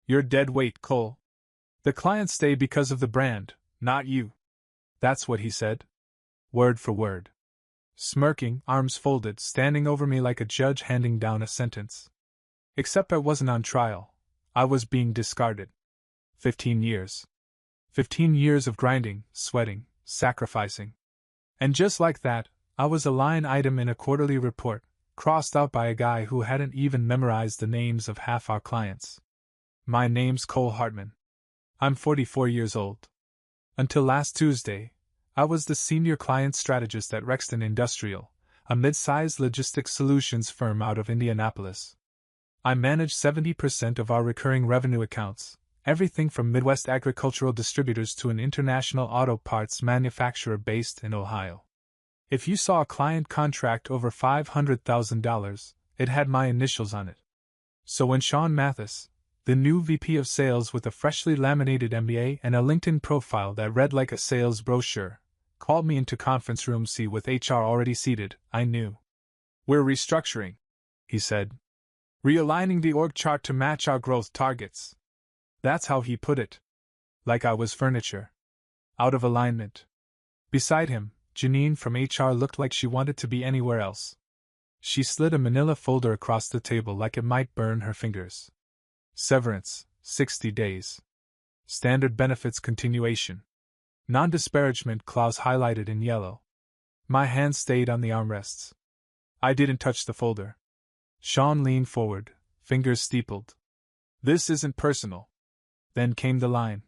You're dead weight, Cole. The clients stay because of the brand, not you. That's what he said. Word for word. Smirking, arms folded, standing over me like a judge handing down a sentence. Except I wasn't on trial. I was being discarded. 15 years. 15 years of grinding, sweating, sacrificing. And just like that, I was a line item in a quarterly report, crossed out by a guy who hadn't even memorized the names of half our clients. My name's Cole Hartman. I'm 44 years old. Until last Tuesday, I was the senior client strategist at Rexton Industrial, a mid-sized logistics solutions firm out of Indianapolis. I manage 70% of our recurring revenue accounts, everything from Midwest agricultural distributors to an international auto parts manufacturer based in Ohio. If you saw a client contract over $500,000, it had my initials on it. So when Sean Mathis, the new VP of Sales with a freshly laminated MBA and a LinkedIn profile that read like a sales brochure, called me into conference room C with HR already seated, I knew. We're restructuring, he said. Realigning the org chart to match our growth targets. That's how he put it. Like I was furniture. Out of alignment. Beside him, Janine from HR looked like she wanted to be anywhere else. She slid a manila folder across the table like it might burn her fingers. Severance, 60 days. Standard benefits continuation. Non-disparagement clause highlighted in yellow. My hand stayed on the armrests. I didn't touch the folder. Sean leaned forward, fingers steepled. This isn't personal. Then came the line.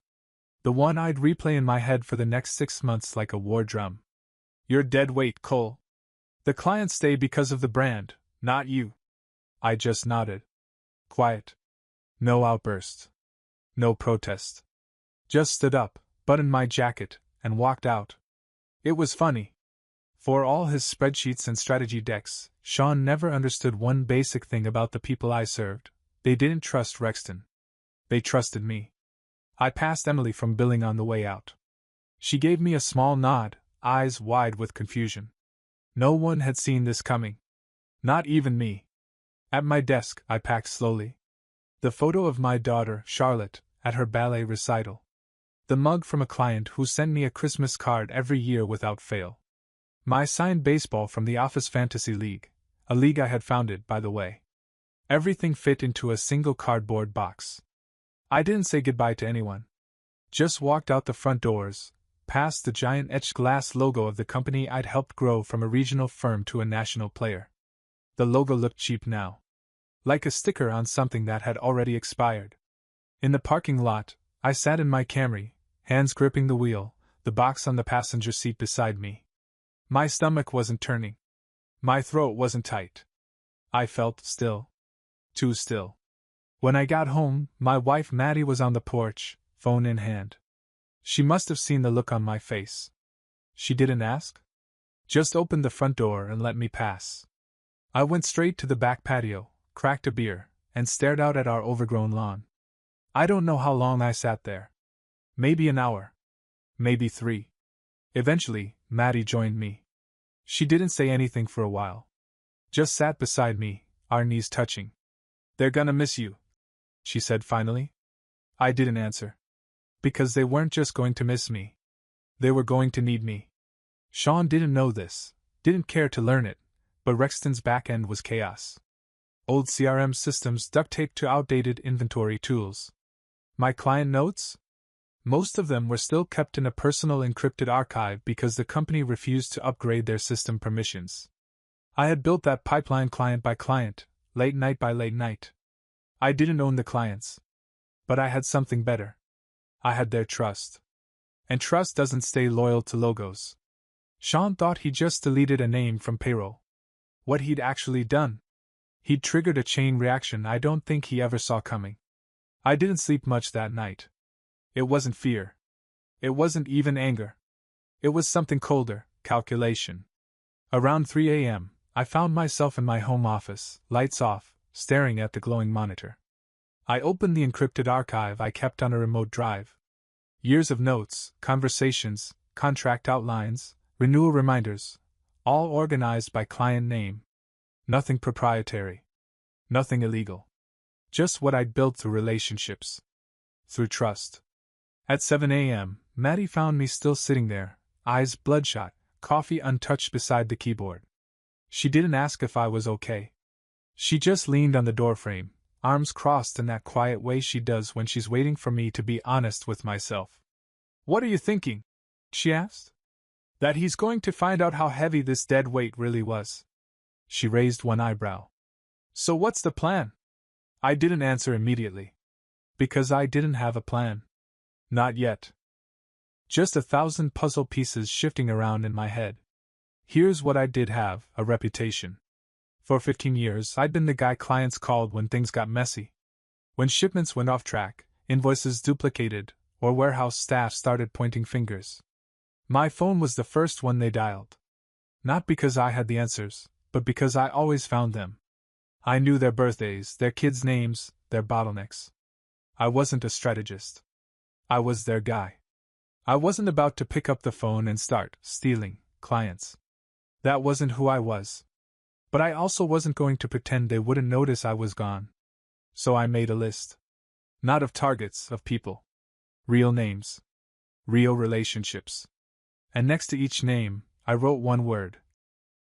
The one I'd replay in my head for the next 6 months like a war drum. You're dead weight, Cole. The clients stay because of the brand, not you. I just nodded. Quiet. No outburst. No protest. Just stood up, buttoned my jacket, and walked out. It was funny. For all his spreadsheets and strategy decks, Sean never understood one basic thing about the people I served. They didn't trust Rexton. They trusted me. I passed Emily from billing on the way out. She gave me a small nod, eyes wide with confusion. No one had seen this coming. Not even me. At my desk, I packed slowly. The photo of my daughter, Charlotte, at her ballet recital. The mug from a client who sent me a Christmas card every year without fail. My signed baseball from the Office Fantasy League, a league I had founded, by the way. Everything fit into a single cardboard box. I didn't say goodbye to anyone. Just walked out the front doors, past the giant etched glass logo of the company I'd helped grow from a regional firm to a national player. The logo looked cheap now. Like a sticker on something that had already expired. In the parking lot, I sat in my Camry, hands gripping the wheel, the box on the passenger seat beside me. My stomach wasn't turning. My throat wasn't tight. I felt still. Too still. When I got home, my wife Maddie was on the porch, phone in hand. She must have seen the look on my face. She didn't ask? Just opened the front door and let me pass. I went straight to the back patio, cracked a beer, and stared out at our overgrown lawn. I don't know how long I sat there. Maybe an hour. Maybe 3. Eventually, Maddie joined me. She didn't say anything for a while. Just sat beside me, our knees touching. They're gonna miss you, she said finally. I didn't answer. Because they weren't just going to miss me. They were going to need me. Sean didn't know this, didn't care to learn it, but Rexton's back end was chaos. Old CRM systems duct taped to outdated inventory tools. My client notes? Most of them were still kept in a personal encrypted archive because the company refused to upgrade their system permissions. I had built that pipeline client by client, late night by late night. I didn't own the clients. But I had something better. I had their trust. And trust doesn't stay loyal to logos. Sean thought he just deleted a name from payroll. What he'd actually done? He'd triggered a chain reaction I don't think he ever saw coming. I didn't sleep much that night. It wasn't fear. It wasn't even anger. It was something colder, calculation. Around 3 a.m., I found myself in my home office, lights off, staring at the glowing monitor. I opened the encrypted archive I kept on a remote drive. Years of notes, conversations, contract outlines, renewal reminders, all organized by client name. Nothing proprietary. Nothing illegal. Just what I'd built through relationships. Through trust. At 7 a.m., Maddie found me still sitting there, eyes bloodshot, coffee untouched beside the keyboard. She didn't ask if I was okay. She just leaned on the doorframe, arms crossed in that quiet way she does when she's waiting for me to be honest with myself. "What are you thinking?" she asked. "That he's going to find out how heavy this dead weight really was." She raised one eyebrow. "So what's the plan?" I didn't answer immediately. Because I didn't have a plan. Not yet. Just 1,000 puzzle pieces shifting around in my head. Here's what I did have: a reputation. For 15 years, I'd been the guy clients called when things got messy. When shipments went off track, invoices duplicated, or warehouse staff started pointing fingers. My phone was the first one they dialed. Not because I had the answers, but because I always found them. I knew their birthdays, their kids' names, their bottlenecks. I wasn't a strategist. I was their guy. I wasn't about to pick up the phone and start stealing clients. That wasn't who I was. But I also wasn't going to pretend they wouldn't notice I was gone. So I made a list. Not of targets, of people. Real names. Real relationships. And next to each name, I wrote one word.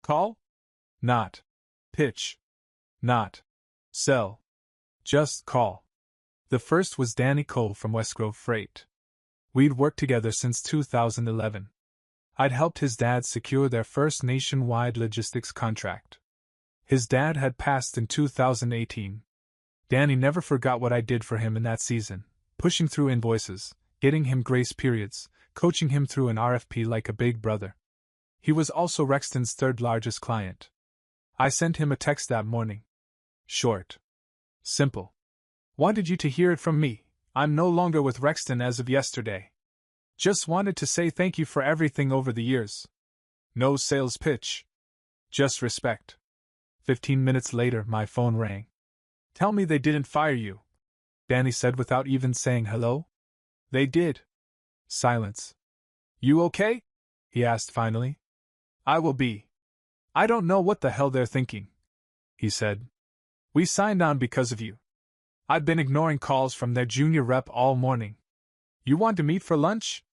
Call? Not pitch. Not sell. Just call. The first was Danny Cole from Westgrove Freight. We'd worked together since 2011. I'd helped his dad secure their first nationwide logistics contract. His dad had passed in 2018. Danny never forgot what I did for him in that season, pushing through invoices, getting him grace periods, coaching him through an RFP like a big brother. He was also Rexton's third largest client. I sent him a text that morning. Short. Simple. Wanted you to hear it from me. I'm no longer with Rexton as of yesterday. Just wanted to say thank you for everything over the years. No sales pitch. Just respect. 15 minutes later, my phone rang. Tell me they didn't fire you, Danny said without even saying hello. They did. Silence. You okay? He asked finally. I will be. I don't know what the hell they're thinking, he said. We signed on because of you. I've been ignoring calls from their junior rep all morning. You want to meet for lunch?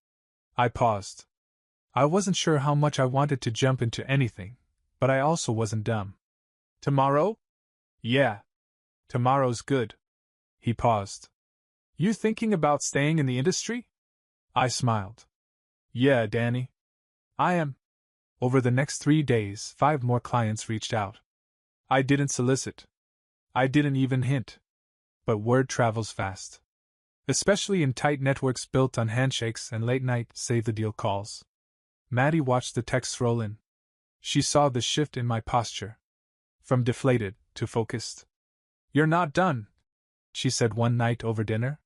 I paused. I wasn't sure how much I wanted to jump into anything, but I also wasn't dumb. Tomorrow? Yeah. Tomorrow's good. He paused. You thinking about staying in the industry? I smiled. Yeah, Danny. I am. Over the next 3 days, 5 more clients reached out. I didn't solicit. I didn't even hint. But word travels fast. Especially in tight networks built on handshakes and late-night save-the-deal calls. Maddie watched the texts roll in. She saw the shift in my posture. From deflated to focused. You're not done, she said one night over dinner.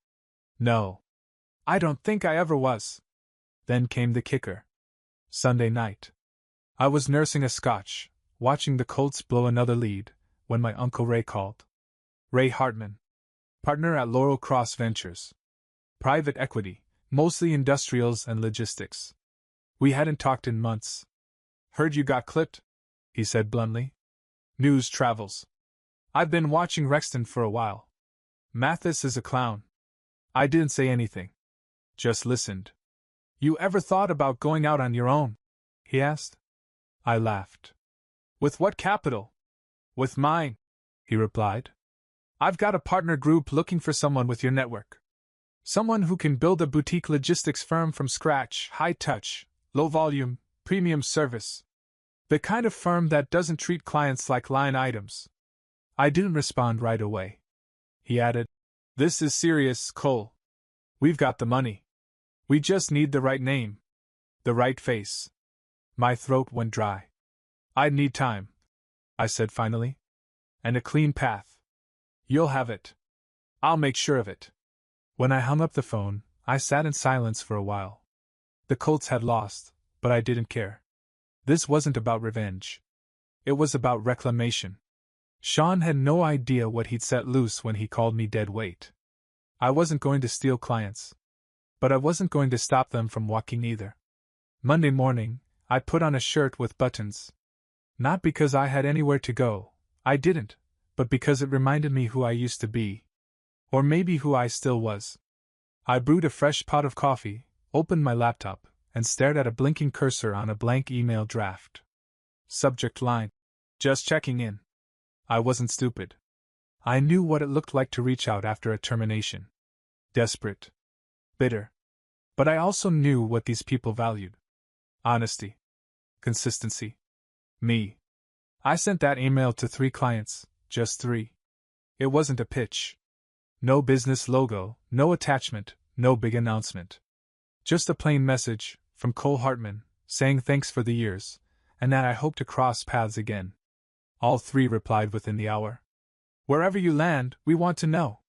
No. I don't think I ever was. Then came the kicker. Sunday night. I was nursing a scotch, watching the Colts blow another lead, when my Uncle Ray called. Ray Hartman. Partner at Laurel Cross Ventures. Private equity, mostly industrials and logistics. We hadn't talked in months. Heard you got clipped, he said bluntly. News travels. I've been watching Rexton for a while. Mathis is a clown. I didn't say anything. Just listened. You ever thought about going out on your own? He asked. I laughed. With what capital? With mine, he replied. I've got a partner group looking for someone with your network. Someone who can build a boutique logistics firm from scratch, high touch, low volume, premium service. The kind of firm that doesn't treat clients like line items. I didn't respond right away. He added, This is serious, Cole. We've got the money. We just need the right name. The right face. My throat went dry. I'd need time, I said finally. And a clean path. You'll have it. I'll make sure of it. When I hung up the phone, I sat in silence for a while. The Colts had lost, but I didn't care. This wasn't about revenge. It was about reclamation. Sean had no idea what he'd set loose when he called me dead weight. I wasn't going to steal clients. But I wasn't going to stop them from walking either. Monday morning, I put on a shirt with buttons. Not because I had anywhere to go, I didn't, but because it reminded me who I used to be, Or maybe who I still was. I brewed a fresh pot of coffee, opened my laptop, and stared at a blinking cursor on a blank email draft. Subject line: just checking in. I wasn't stupid. I knew what it looked like to reach out after a termination. Desperate. Bitter. But I also knew what these people valued. Honesty. Consistency. Me. I sent that email to 3 clients, just 3. It wasn't a pitch. No business logo, no attachment, no big announcement. Just a plain message, from Cole Hartman, saying thanks for the years, and that I hope to cross paths again. All 3 replied within the hour. Wherever you land, we want to know.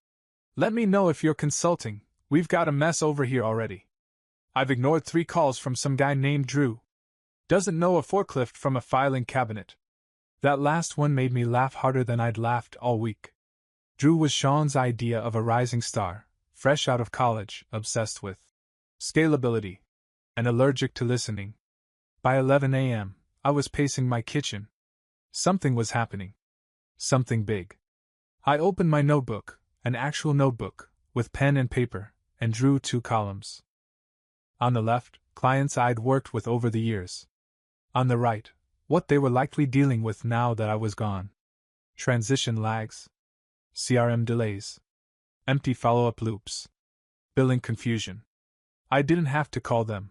Let me know if you're consulting, we've got a mess over here already. I've ignored 3 calls from some guy named Drew. Doesn't know a forklift from a filing cabinet. That last one made me laugh harder than I'd laughed all week. Drew was Sean's idea of a rising star, fresh out of college, obsessed with scalability, and allergic to listening. By 11 a.m., I was pacing my kitchen. Something was happening. Something big. I opened my notebook, an actual notebook, with pen and paper, and drew 2 columns. On the left, clients I'd worked with over the years. On the right, what they were likely dealing with now that I was gone. Transition lags. CRM delays. Empty follow-up loops. Billing confusion. I didn't have to call them.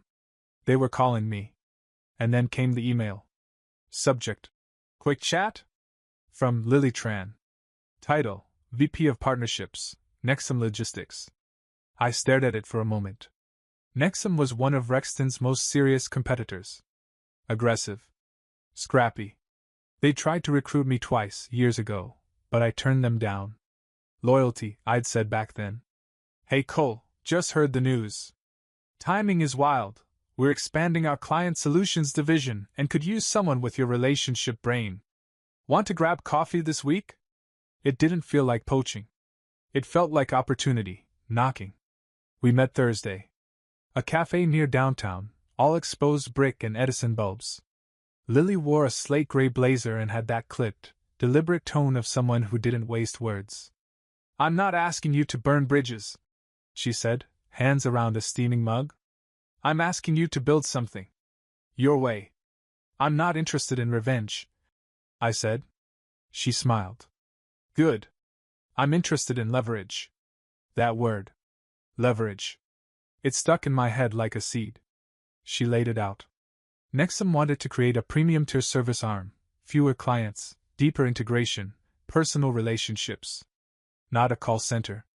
They were calling me. And then came the email. Subject: quick chat? From Lily Tran. Title: VP of Partnerships, Nexum Logistics. I stared at it for a moment. Nexum was one of Rexton's most serious competitors. Aggressive. Scrappy. They tried to recruit me twice, years ago, but I turned them down. Loyalty, I'd said back then. Hey Cole, just heard the news. Timing is wild. We're expanding our client solutions division and could use someone with your relationship brain. Want to grab coffee this week? It didn't feel like poaching. It felt like opportunity, knocking. We met Thursday. A cafe near downtown, all exposed brick and Edison bulbs. Lily wore a slate gray blazer and had that clipped, deliberate tone of someone who didn't waste words. I'm not asking you to burn bridges, she said, hands around a steaming mug. I'm asking you to build something. Your way. I'm not interested in revenge, I said. She smiled. Good. I'm interested in leverage. That word. Leverage. It stuck in my head like a seed. She laid it out. Nexum wanted to create a premium tier service arm, fewer clients, deeper integration, personal relationships. Not a call center.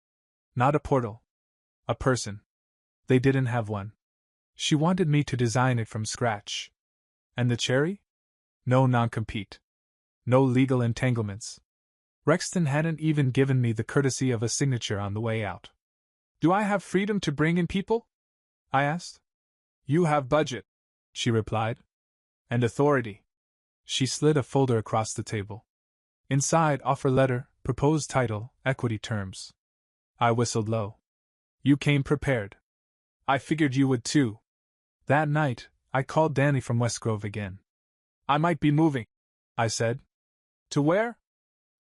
Not a portal. A person. They didn't have one. She wanted me to design it from scratch. And the cherry? No non-compete. No legal entanglements. Rexton hadn't even given me the courtesy of a signature on the way out. Do I have freedom to bring in people? I asked. You have budget, she replied. And authority. She slid a folder across the table. Inside, offer letter, proposed title, equity terms. I whistled low. You came prepared. I figured you would too. That night, I called Danny from West Grove again. I might be moving, I said. To where?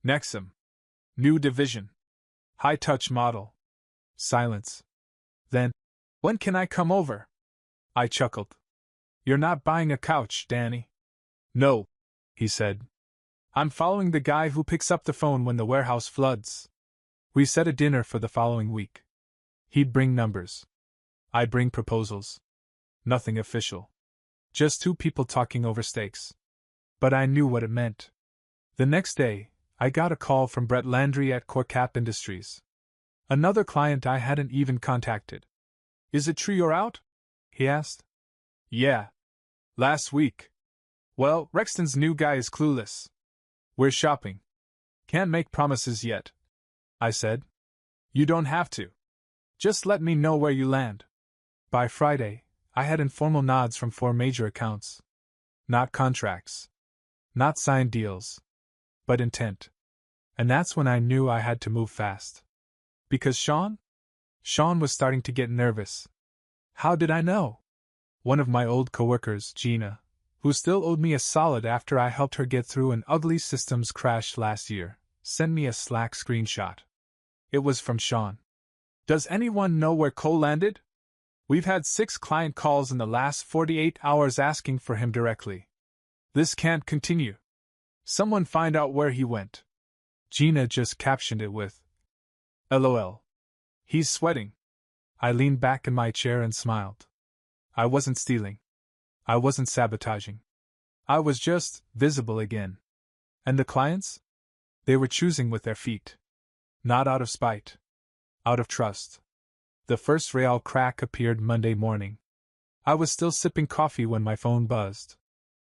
Nexum. New division. High-touch model. Silence. Then, when can I come over? I chuckled. You're not buying a couch, Danny. No, he said. I'm following the guy who picks up the phone when the warehouse floods. We set a dinner for the following week. He'd bring numbers. I'd bring proposals. Nothing official. Just 2 people talking over steaks. But I knew what it meant. The next day, I got a call from Brett Landry at Corcap Industries. Another client I hadn't even contacted. Is it true you're out? He asked. Yeah. Last week. Well, Rexton's new guy is clueless. We're shopping. Can't make promises yet, I said. You don't have to. Just let me know where you land. By Friday, I had informal nods from 4 major accounts. Not contracts. Not signed deals. But intent. And that's when I knew I had to move fast. Because Sean? Sean was starting to get nervous. How did I know? One of my old coworkers, Gina, who still owed me a solid after I helped her get through an ugly systems crash last year, sent me a Slack screenshot. It was from Sean. Does anyone know where Cole landed? We've had 6 client calls in the last 48 hours asking for him directly. This can't continue. Someone find out where he went. Gina just captioned it with LOL. He's sweating. I leaned back in my chair and smiled. I wasn't stealing. I wasn't sabotaging. I was just visible again. And the clients? They were choosing with their feet. Not out of spite. Out of trust. The first real crack appeared Monday morning. I was still sipping coffee when my phone buzzed.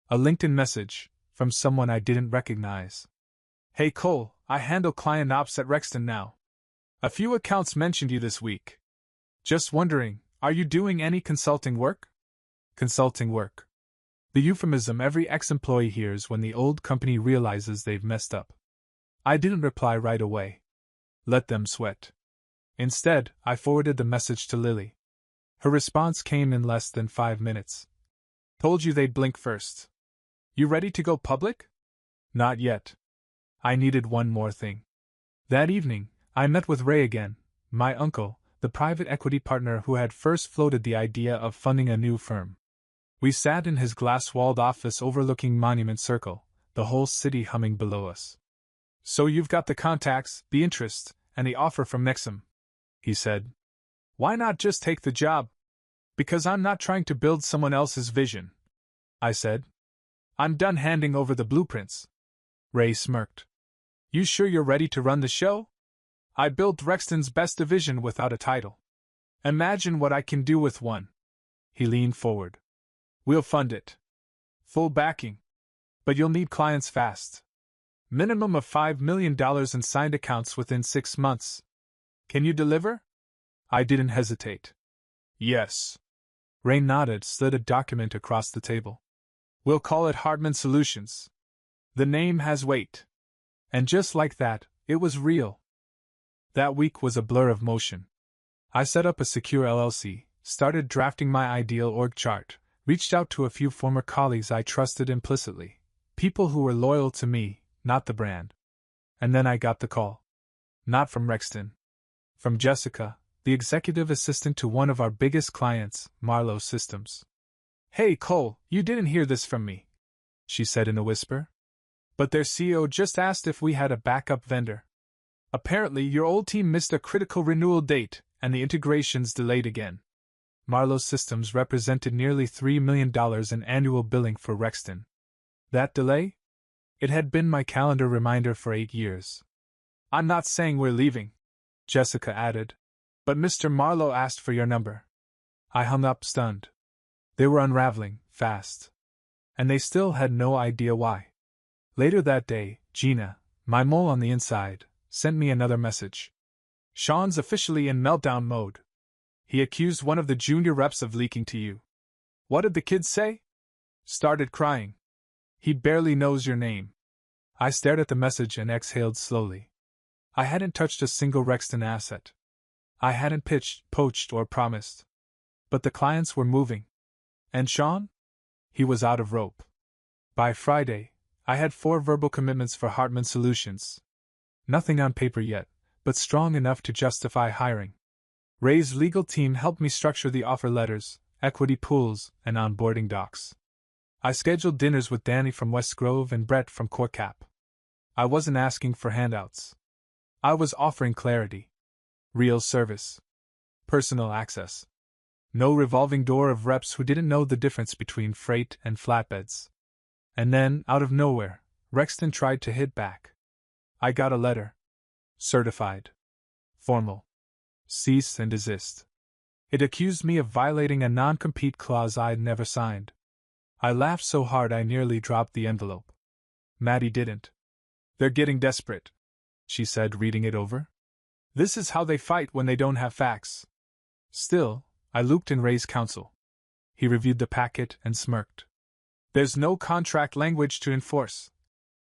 A LinkedIn message, from someone I didn't recognize. Hey Cole, I handle client ops at Rexton now. A few accounts mentioned you this week. Just wondering, are you doing any consulting work? Consulting work. The euphemism every ex-employee hears when the old company realizes they've messed up. I didn't reply right away. Let them sweat. Instead, I forwarded the message to Lily. Her response came in less than 5 minutes. Told you they'd blink first. You ready to go public? Not yet. I needed one more thing. That evening, I met with Ray again, my uncle, the private equity partner who had first floated the idea of funding a new firm. We sat in his glass-walled office overlooking Monument Circle, the whole city humming below us. So you've got the contacts, the interest, and the offer from Nexum, he said. Why not just take the job? Because I'm not trying to build someone else's vision, I said. I'm done handing over the blueprints. Ray smirked. You sure you're ready to run the show? I built Rexton's best division without a title. Imagine what I can do with one. He leaned forward. We'll fund it. Full backing. But you'll need clients fast. Minimum of $5 million in signed accounts within 6 months. Can you deliver? I didn't hesitate. Yes. Ray nodded, slid a document across the table. We'll call it Hartman Solutions. The name has weight. And just like that, it was real. That week was a blur of motion. I set up a secure LLC, started drafting my ideal org chart, reached out to a few former colleagues I trusted implicitly, people who were loyal to me, not the brand. And then I got the call. Not from Rexton. From Jessica, the executive assistant to one of our biggest clients, Marlowe Systems. Hey Cole, you didn't hear this from me, she said in a whisper. But their CEO just asked if we had a backup vendor. Apparently your old team missed a critical renewal date, and the integration's delayed again. Marlowe Systems represented nearly $3 million in annual billing for Rexton. That delay? It had been my calendar reminder for 8 years. I'm not saying we're leaving, Jessica added, but Mr. Marlowe asked for your number. I hung up stunned. They were unraveling, fast. And they still had no idea why. Later that day, Gina, my mole on the inside, sent me another message. Sean's officially in meltdown mode. He accused one of the junior reps of leaking to you. What did the kids say? Started crying. He barely knows your name. I stared at the message and exhaled slowly. I hadn't touched a single Rexton asset. I hadn't pitched, poached, or promised. But the clients were moving. And Sean? He was out of rope. By Friday, I had 4 verbal commitments for Hartman Solutions. Nothing on paper yet, but strong enough to justify hiring. Ray's legal team helped me structure the offer letters, equity pools, and onboarding docs. I scheduled dinners with Danny from West Grove and Brett from CoreCap. I wasn't asking for handouts. I was offering clarity. Real service. Personal access. No revolving door of reps who didn't know the difference between freight and flatbeds. And then, out of nowhere, Rexton tried to hit back. I got a letter. Certified. Formal. Cease and desist. It accused me of violating a non-compete clause I'd never signed. I laughed so hard I nearly dropped the envelope. Maddie didn't. They're getting desperate, she said, reading it over. This is how they fight when they don't have facts. Still, I looped in Ray's counsel. He reviewed the packet and smirked. There's no contract language to enforce,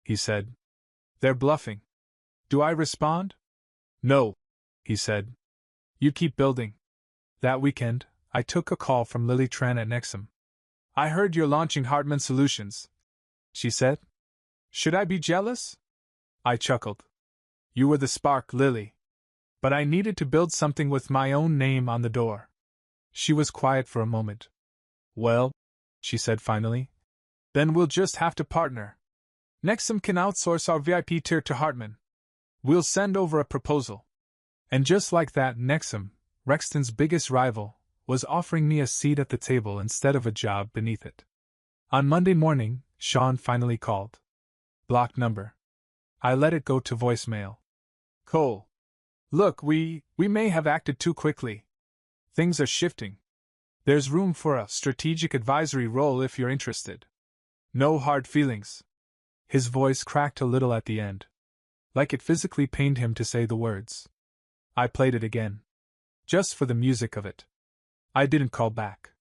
he said. They're bluffing. Do I respond? No, he said. You keep building. That weekend, I took a call from Lily Tran at Nexum. I heard you're launching Hartman Solutions, she said. Should I be jealous? I chuckled. You were the spark, Lily. But I needed to build something with my own name on the door. She was quiet for a moment. Well, she said finally, then we'll just have to partner. Nexum can outsource our VIP tier to Hartman. We'll send over a proposal. And just like that, Nexum, Rexton's biggest rival, was offering me a seat at the table instead of a job beneath it. On Monday morning, Sean finally called. Blocked number. I let it go to voicemail. Cole. Look, we may have acted too quickly. Things are shifting. There's room for a strategic advisory role if you're interested. No hard feelings. His voice cracked a little at the end, like it physically pained him to say the words. I played it again, just for the music of it. I didn't call back.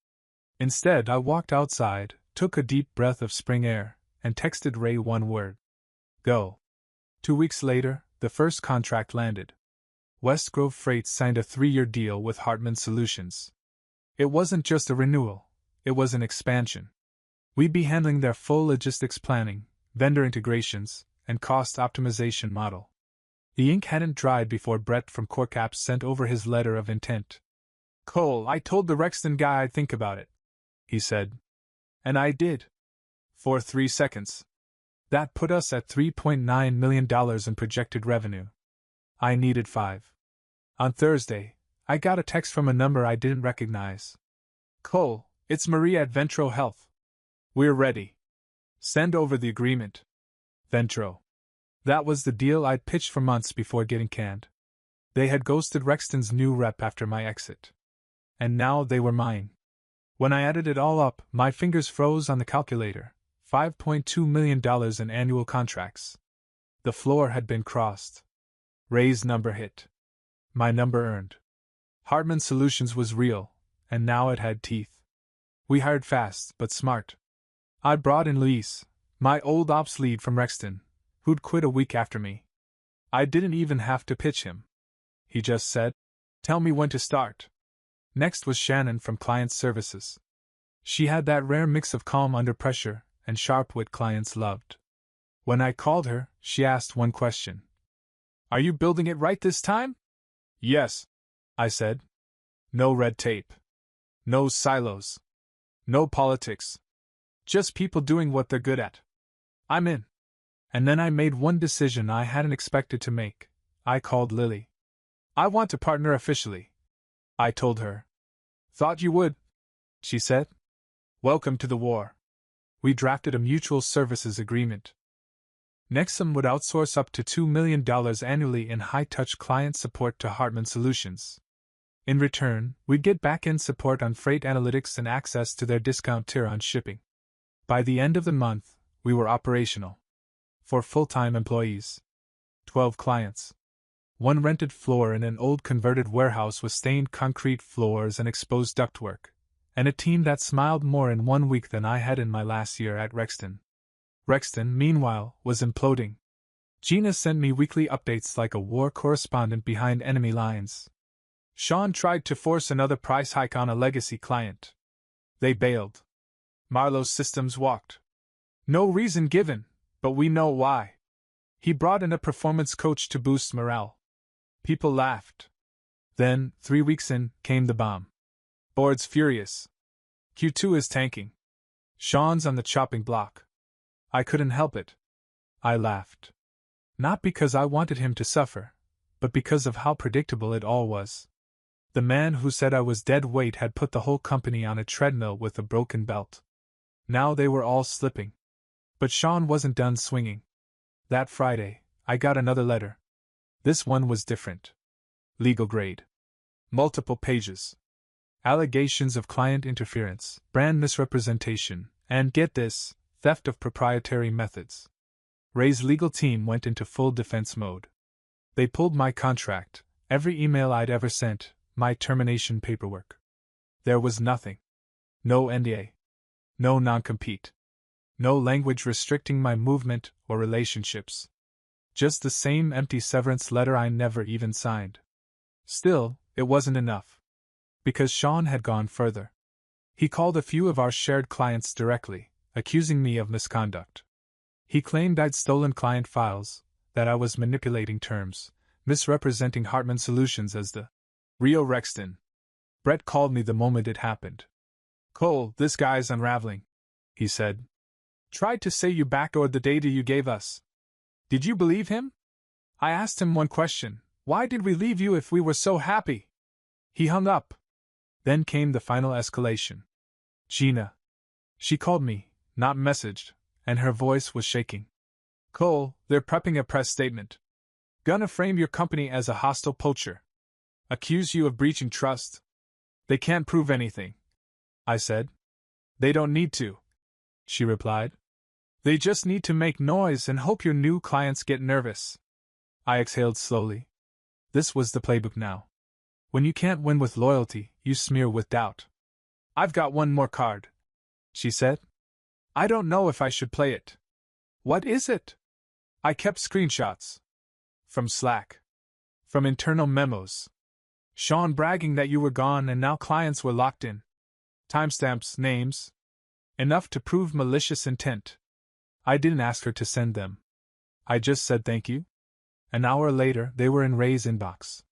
Instead, I walked outside, took a deep breath of spring air, and texted Ray one word. Go. 2 weeks later, the first contract landed. West Grove Freight signed a 3-year deal with Hartman Solutions. It wasn't just a renewal, it was an expansion. We'd be handling their full logistics planning, vendor integrations, and cost optimization model. The ink hadn't dried before Brett from CoreCap sent over his letter of intent. Cole, I told the Rexton guy I'd think about it, he said. And I did. For 3 seconds. That put us at $3.9 million in projected revenue. I needed 5. On Thursday, I got a text from a number I didn't recognize. Cole, it's Maria at Ventro Health. We're ready. Send over the agreement. Ventro. That was the deal I'd pitched for months before getting canned. They had ghosted Rexton's new rep after my exit. And now they were mine. When I added it all up, my fingers froze on the calculator. $5.2 million in annual contracts. The floor had been crossed. Ray's number hit. My number earned. Hartman Solutions was real, and now it had teeth. We hired fast, but smart. I brought in Luis, my old ops lead from Rexton, who'd quit a week after me. I didn't even have to pitch him. He just said, tell me when to start. Next was Shannon from Client Services. She had that rare mix of calm under pressure and sharp wit clients loved. When I called her, she asked one question. Are you building it right this time? Yes, I said. No red tape. No silos. No politics. Just people doing what they're good at. I'm in. And then I made one decision I hadn't expected to make. I called Lily. I want to partner officially, I told her. Thought you would, she said. Welcome to the war. We drafted a mutual services agreement. Nexum would outsource up to $2 million annually in high-touch client support to Hartman Solutions. In return, we'd get back-end support on freight analytics and access to their discount tier on shipping. By the end of the month, we were operational. 4 full-time employees. 12 clients. 1 rented floor in an old converted warehouse with stained concrete floors and exposed ductwork. And a team that smiled more in 1 week than I had in my last year at Rexton. Rexton, meanwhile, was imploding. Gina sent me weekly updates like a war correspondent behind enemy lines. Sean tried to force another price hike on a legacy client. They bailed. Marlowe's systems walked. No reason given, but we know why. He brought in a performance coach to boost morale. People laughed. Then, 3 weeks in, came the bomb. Board's furious. Q2 is tanking. Sean's on the chopping block. I couldn't help it. I laughed. Not because I wanted him to suffer, but because of how predictable it all was. The man who said I was dead weight had put the whole company on a treadmill with a broken belt. Now they were all slipping. But Sean wasn't done swinging. That Friday, I got another letter. This one was different. Legal grade. Multiple pages. Allegations of client interference, brand misrepresentation, and, get this, theft of proprietary methods. Ray's legal team went into full defense mode. They pulled my contract, every email I'd ever sent, my termination paperwork. There was nothing. No NDA. No non-compete. No language restricting my movement or relationships. Just the same empty severance letter I never even signed. Still, it wasn't enough. Because Sean had gone further. He called a few of our shared clients directly, accusing me of misconduct. He claimed I'd stolen client files, that I was manipulating terms, misrepresenting Hartman Solutions as the real Rexton. Brett called me the moment it happened. "Cole, this guy's unraveling," he said. "Tried to say you backdoored the data you gave us. Did you believe him? I asked him one question: why did we leave you if we were so happy?" He hung up. Then came the final escalation. Gina. She called me, not messaged, and her voice was shaking. "Cole, they're prepping a press statement. Gonna frame your company as a hostile poacher. Accuse you of breaching trust. They can't prove anything," I said. "They don't need to," she replied. "They just need to make noise and hope your new clients get nervous." I exhaled slowly. This was the playbook now. When you can't win with loyalty, you smear with doubt. "I've got one more card," she said. "I don't know if I should play it." "What is it?" I kept screenshots. From Slack. From internal memos. Sean bragging that you were gone and now clients were locked in. Timestamps, names. Enough to prove malicious intent. I didn't ask her to send them. I just said thank you. An hour later, they were in Ray's inbox.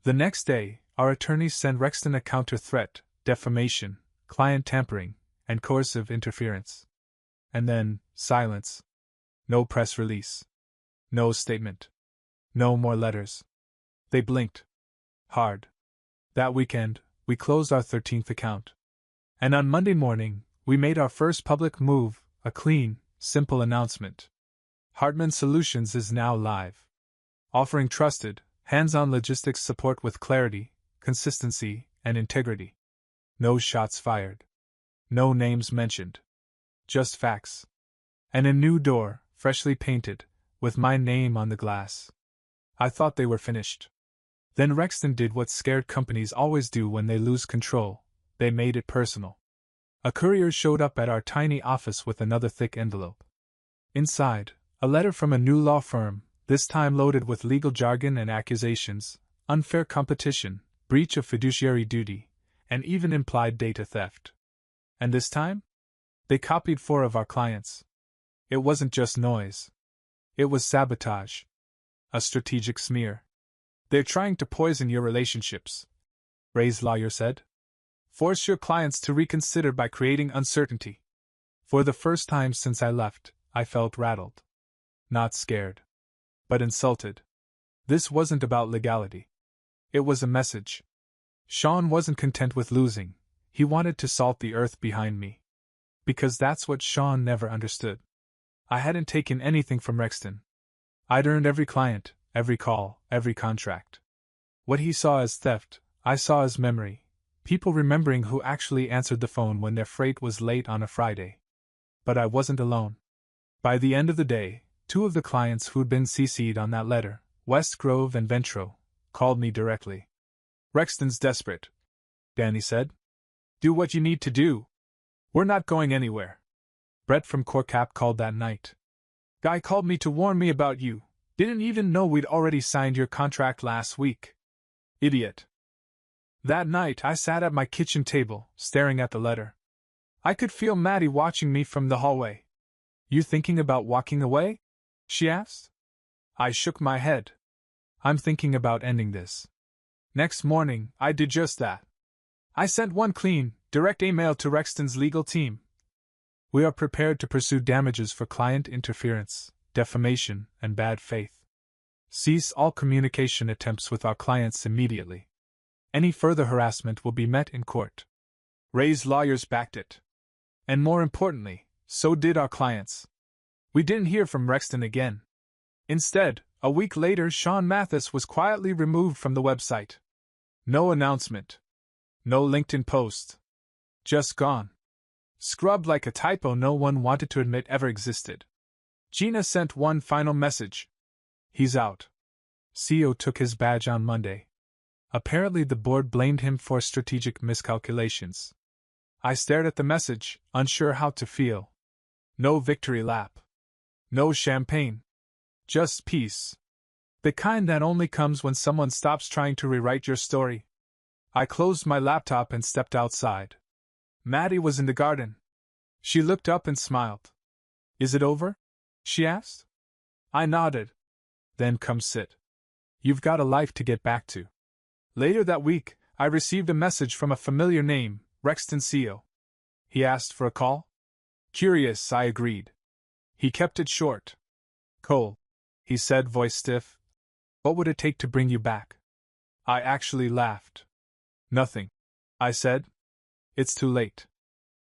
The next day, our attorneys sent Rexton a counter threat, defamation, client tampering, and coercive interference. And then, silence. No press release. No statement. No more letters. They blinked. Hard. That weekend, we closed our 13th account. And on Monday morning, we made our first public move, a clean, simple announcement. Hartman Solutions is now live. Offering trusted, hands-on logistics support with clarity, consistency, and integrity. No shots fired. No names mentioned. Just facts. And a new door, freshly painted, with my name on the glass. I thought they were finished. Then Rexton did what scared companies always do when they lose control. They made it personal. A courier showed up at our tiny office with another thick envelope. Inside, a letter from a new law firm, this time loaded with legal jargon and accusations, unfair competition, breach of fiduciary duty, and even implied data theft. And this time? They copied 4 of our clients. It wasn't just noise. It was sabotage. A strategic smear. "They're trying to poison your relationships," Ray's lawyer said. "Force your clients to reconsider by creating uncertainty." For the first time since I left, I felt rattled. Not scared. But insulted. This wasn't about legality. It was a message. Sean wasn't content with losing. He wanted to salt the earth behind me. Because that's what Sean never understood. I hadn't taken anything from Rexton. I'd earned every client, every call, every contract. What he saw as theft, I saw as memory. People remembering who actually answered the phone when their freight was late on a Friday. But I wasn't alone. By the end of the day, 2 of the clients who'd been CC'd on that letter, West Grove and Ventro, called me directly. "Rexton's desperate," Danny said. "Do what you need to do. We're not going anywhere." Brett from CoreCap called that night. "Guy called me to warn me about you. Didn't even know we'd already signed your contract last week. Idiot." That night I sat at my kitchen table, staring at the letter. I could feel Maddie watching me from the hallway. "You thinking about walking away?" she asked. I shook my head. "I'm thinking about ending this." Next morning, I did just that. I sent one clean, direct email to Rexton's legal team. "We are prepared to pursue damages for client interference, defamation, and bad faith. Cease all communication attempts with our clients immediately. Any further harassment will be met in court." Ray's lawyers backed it. And more importantly, so did our clients. We didn't hear from Rexton again. Instead, a week later, Sean Mathis was quietly removed from the website. No announcement. No LinkedIn post. Just gone. Scrubbed like a typo no one wanted to admit ever existed. Gina sent one final message. "He's out." CEO took his badge on Monday. Apparently the board blamed him for strategic miscalculations. I stared at the message, unsure how to feel. No victory lap. No champagne. Just peace. The kind that only comes when someone stops trying to rewrite your story. I closed my laptop and stepped outside. Maddie was in the garden. She looked up and smiled. "Is it over?" she asked. I nodded. "Then come sit." You've got a life to get back to. Later that week, I received a message from a familiar name, Rexton CEO. He asked for a call? Curious, I agreed. He kept it short. Cole, he said, voice stiff. What would it take to bring you back? I actually laughed. Nothing, I said. It's too late.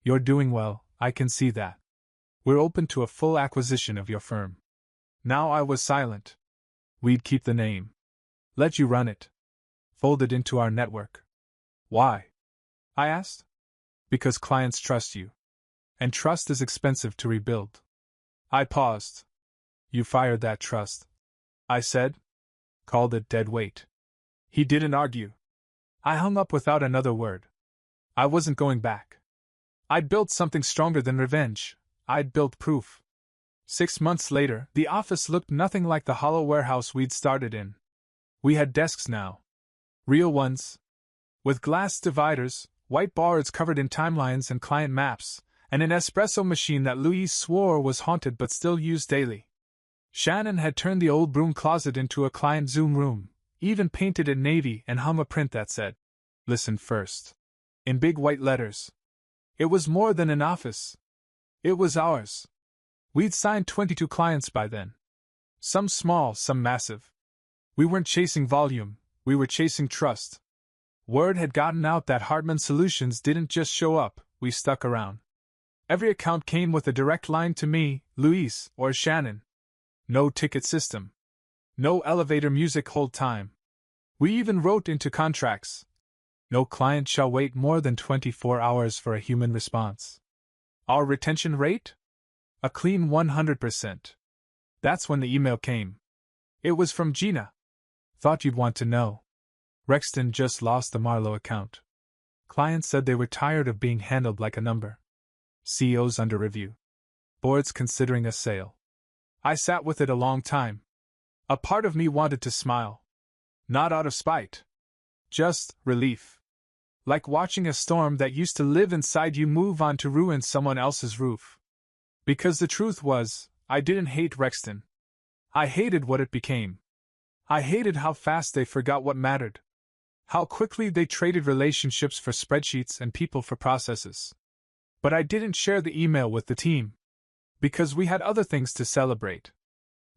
You're doing well, I can see that. We're open to a full acquisition of your firm. Now I was silent. We'd keep the name. Let you run it. Fold it into our network. Why? I asked. Because clients trust you. And trust is expensive to rebuild. I paused. You fired that trust, I said. Called it dead weight. He didn't argue. I hung up without another word. I wasn't going back. I'd built something stronger than revenge. I'd built proof. 6 months later, the office looked nothing like the hollow warehouse we'd started in. We had desks now. Real ones. With glass dividers, white boards covered in timelines and client maps, and an espresso machine that Louise swore was haunted but still used daily. Shannon had turned the old broom closet into a client Zoom room, even painted it navy and hung a print that said, "Listen first," in big white letters. It was more than an office. It was ours. We'd signed 22 clients by then. Some small, some massive. We weren't chasing volume, we were chasing trust. Word had gotten out that Hartman Solutions didn't just show up, we stuck around. Every account came with a direct line to me, Louise, or Shannon. No ticket system. No elevator music hold time. We even wrote into contracts. No client shall wait more than 24 hours for a human response. Our retention rate? A clean 100%. That's when the email came. It was from Gina. Thought you'd want to know. Rexton just lost the Marlowe account. Clients said they were tired of being handled like a number. CEOs under review. Boards considering a sale. I sat with it a long time. A part of me wanted to smile. Not out of spite. Just relief. Like watching a storm that used to live inside you move on to ruin someone else's roof. Because the truth was, I didn't hate Rexton. I hated what it became. I hated how fast they forgot what mattered. How quickly they traded relationships for spreadsheets and people for processes. But I didn't share the email with the team. Because we had other things to celebrate.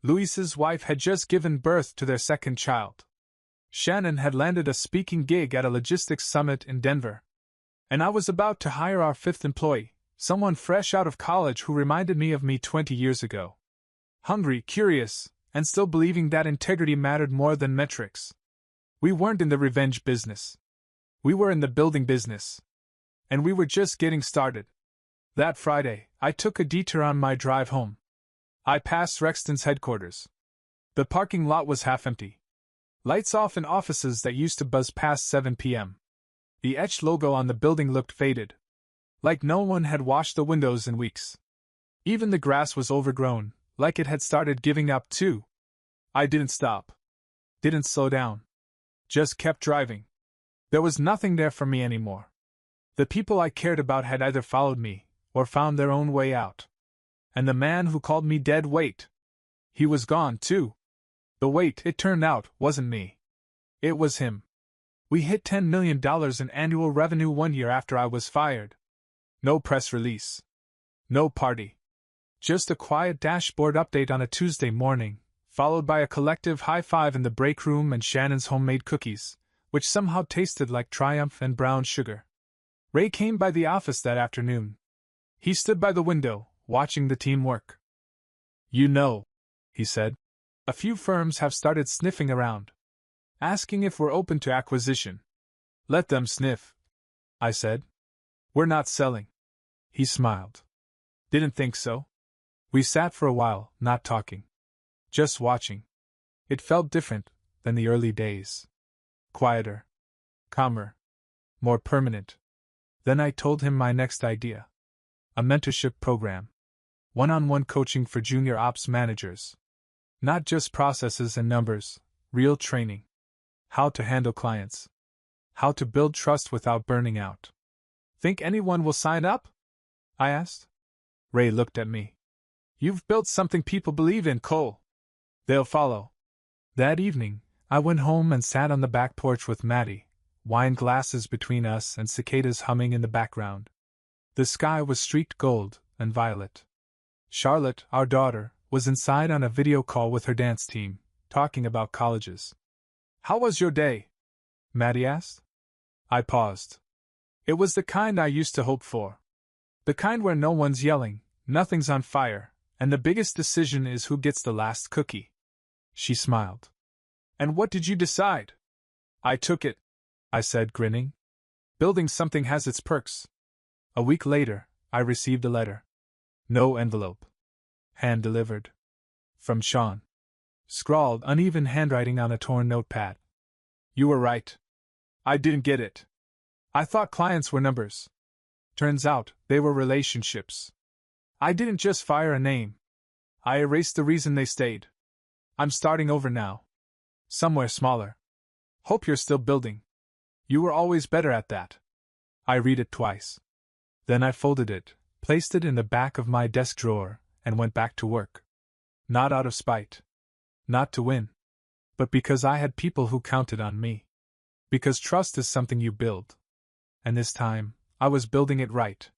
Louise's wife had just given birth to their second child. Shannon had landed a speaking gig at a logistics summit in Denver. And I was about to hire our 5th employee, someone fresh out of college who reminded me of me 20 years ago. Hungry, curious, and still believing that integrity mattered more than metrics. We weren't in the revenge business. We were in the building business. And we were just getting started. That Friday, I took a detour on my drive home. I passed Rexton's headquarters. The parking lot was half empty. Lights off in offices that used to buzz past 7 p.m. The etched logo on the building looked faded. Like no one had washed the windows in weeks. Even the grass was overgrown, like it had started giving up too. I didn't stop. Didn't slow down. Just kept driving. There was nothing there for me anymore. The people I cared about had either followed me, or found their own way out. And the man who called me dead weight. He was gone, too. The weight, it turned out, wasn't me. It was him. We hit $10 million in annual revenue 1 year after I was fired. No press release. No party. Just a quiet dashboard update on a Tuesday morning, followed by a collective high five in the break room and Shannon's homemade cookies, which somehow tasted like Triumph and brown sugar. Ray came by the office that afternoon. He stood by the window, watching the team work. "You know," he said, "a few firms have started sniffing around, asking if we're open to acquisition." "Let them sniff," I said. "We're not selling." He smiled. "Didn't think so." We sat for a while, not talking. Just watching. It felt different than the early days. Quieter. Calmer. More permanent. Then I told him my next idea. A mentorship program. One-on-one coaching for junior ops managers. Not just processes and numbers, real training. How to handle clients. How to build trust without burning out. "Think anyone will sign up?" I asked. Ray looked at me. "You've built something people believe in, Cole. They'll follow." That evening, I went home and sat on the back porch with Maddie, wine glasses between us and cicadas humming in the background. The sky was streaked gold and violet. Charlotte, our daughter, was inside on a video call with her dance team, talking about colleges. "How was your day?" Maddie asked. I paused. It was the kind I used to hope for. The kind where no one's yelling, nothing's on fire, and the biggest decision is who gets the last cookie. She smiled. "And what did you decide?" "I took it," I said, grinning. "Building something has its perks." A week later, I received a letter. No envelope. Hand-delivered. From Sean. Scrawled uneven handwriting on a torn notepad. "You were right. I didn't get it. I thought clients were numbers. Turns out, they were relationships. I didn't just fire a name. I erased the reason they stayed. I'm starting over now. Somewhere smaller. Hope you're still building. You were always better at that." I read it twice. Then I folded it, placed it in the back of my desk drawer, and went back to work. Not out of spite. Not to win. But because I had people who counted on me. Because trust is something you build. And this time, I was building it right.